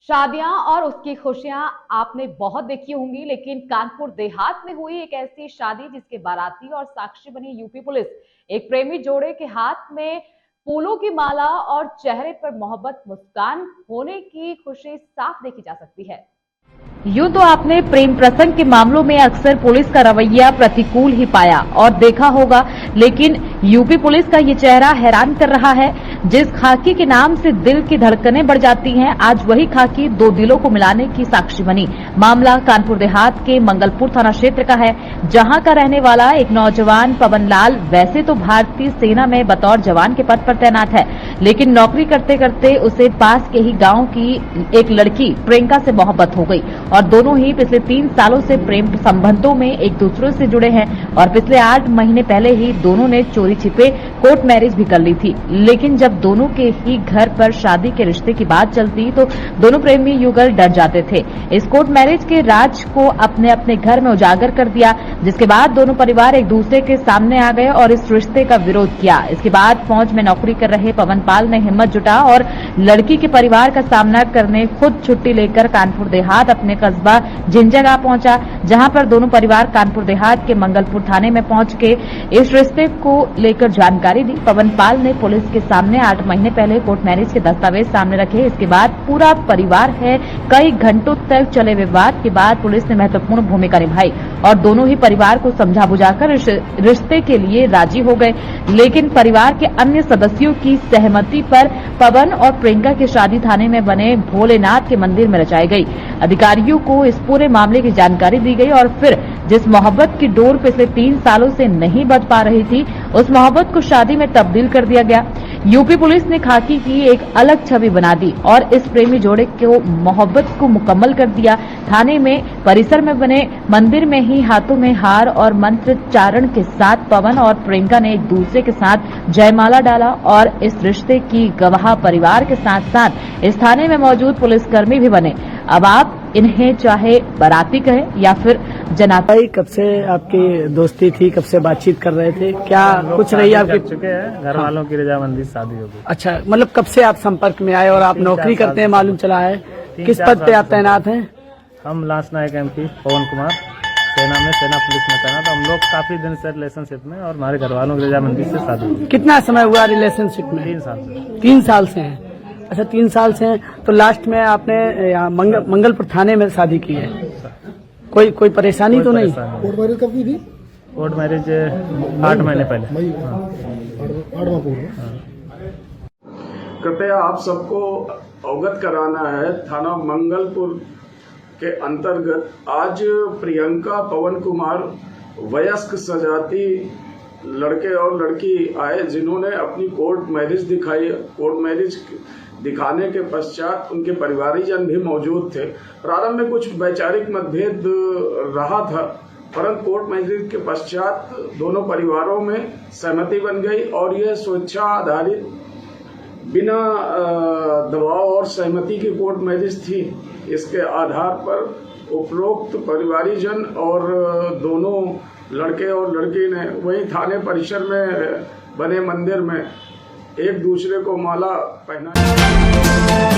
शादियां और उसकी खुशियां आपने बहुत देखी होंगी, लेकिन कानपुर देहात में हुई एक ऐसी शादी जिसके बाराती और साक्षी बनी यूपी पुलिस। एक प्रेमी जोड़े के हाथ में फूलों की माला और चेहरे पर मोहब्बत मुस्कान होने की खुशी साफ देखी जा सकती है। यूं तो आपने प्रेम प्रसंग के मामलों में अक्सर पुलिस का रवैया प्रतिकूल ही पाया और देखा होगा, लेकिन यूपी पुलिस का ये चेहरा हैरान कर रहा है। जिस खाकी के नाम से दिल की धड़कनें बढ़ जाती हैं, आज वही खाकी दो दिलों को मिलाने की साक्षी बनी। मामला कानपुर देहात के मंगलपुर थाना क्षेत्र का है, जहां का रहने वाला एक नौजवान पवन लाल वैसे तो भारतीय सेना में बतौर जवान के पद पर तैनात है, लेकिन नौकरी करते करते उसे पास के ही गांव की एक लड़की प्रियंका से मोहब्बत हो गई और दोनों ही पिछले 3 सालों से प्रेम संबंधों में एक दूसरे से जुड़े हैं और पिछले 8 महीने पहले ही दोनों ने चोरी छिपे कोर्ट मैरिज भी कर ली थी। लेकिन जब दोनों के ही घर पर शादी के रिश्ते की बात चलती तो दोनों प्रेमी युगल डर जाते थे। इस कोर्ट मैरिज के राज को अपने अपने घर में उजागर कर दिया, जिसके बाद दोनों परिवार एक दूसरे के सामने आ गए और इस रिश्ते का विरोध किया। इसके बाद फौज में नौकरी कर रहे पवन पाल ने हिम्मत जुटा और लड़की के परिवार का सामना करने खुद छुट्टी लेकर कानपुर देहात अपने कस्बा जिंजगा पहुंचा, जहां पर दोनों परिवार कानपुर देहात के मंगलपुर थाने में पहुंच के इस रिश्ते को लेकर जानकारी दी। पवन पाल ने पुलिस के सामने 8 महीने पहले कोर्ट मैरिज के दस्तावेज सामने रखे। इसके बाद पूरा परिवार है कई घंटों तक चले विवाद के बाद पुलिस ने महत्वपूर्ण भूमिका निभाई और दोनों ही परिवार को समझा बुझाकर रिश्ते के लिए राजी हो गए। लेकिन परिवार के अन्य सदस्यों की सहमति पर पवन और प्रियंका की शादी थाने में बने भोलेनाथ के मंदिर में रचाई गई। अधिकारियों को इस पूरे मामले की जानकारी दी गई और फिर जिस मोहब्बत की डोर पिछले 3 सालों से नहीं बंध पा रही थी, उस मोहब्बत को शादी में तब्दील कर दिया गया। यूपी पुलिस ने खाकी की एक अलग छवि बना दी और इस प्रेमी जोड़े को मोहब्बत को मुकम्मल कर दिया। थाने में परिसर में बने मंदिर में ही हाथों में हार और मंत्रोच्चारण के साथ पवन और प्रियंका ने एक दूसरे के साथ जयमाला डाला और इस रिश्ते की गवाह परिवार के साथ साथ इस थाने में मौजूद पुलिसकर्मी भी बने। अब आप इन्हें चाहे बाराती कहें या फिर जनाताई। कब से आपकी दोस्ती थी, कब से बातचीत कर रहे थे, क्या कुछ रही आपके? चुके हैं, घर वालों की रजामंदी से शादी हो गई। अच्छा, मतलब कब से आप संपर्क में आए और आप नौकरी करते हैं मालूम चला है? किस पद पे आप तैनात हैं? हम लांस नायक MP पवन कुमार, सेना पुलिस में तैनात। हम लोग काफी दिन से रिलेशनशिप में और हमारे घर वालों की रजामंदी से शादी हुई। कितना समय हुआ रिलेशनशिप में? 3 साल से। 3 साल से हैं। अच्छा, 3 साल से हैं, तो लास्ट में आपने यहाँ मंगलपुर थाने में शादी की है। कोई परेशानी तो नहीं? कोर्ट मैरिज कब की थी? कोर्ट मैरिज 8 महीने पहले। कृपया आप सबको अवगत कराना है, थाना मंगलपुर के अंतर्गत आज प्रियंका पवन कुमार वयस्क सजाती लड़के और लड़की आए, जिन्होंने अपनी कोर्ट मैरिज दिखाई। कोर्ट मैरिज दिखाने के पश्चात उनके परिवारीजन भी मौजूद थे। प्रारंभ में कुछ वैचारिक मतभेद रहा था, परंतु कोर्ट मैरिज के पश्चात दोनों परिवारों में सहमति बन गई और यह स्वेच्छा आधारित बिना दबाव और सहमति की कोर्ट मैरिज थी। इसके आधार पर उपरोक्त परिवारीजन और दोनों लड़के और लड़की ने वही थाने परिसर में बने मंदिर में एक दूसरे को माला पहनाई।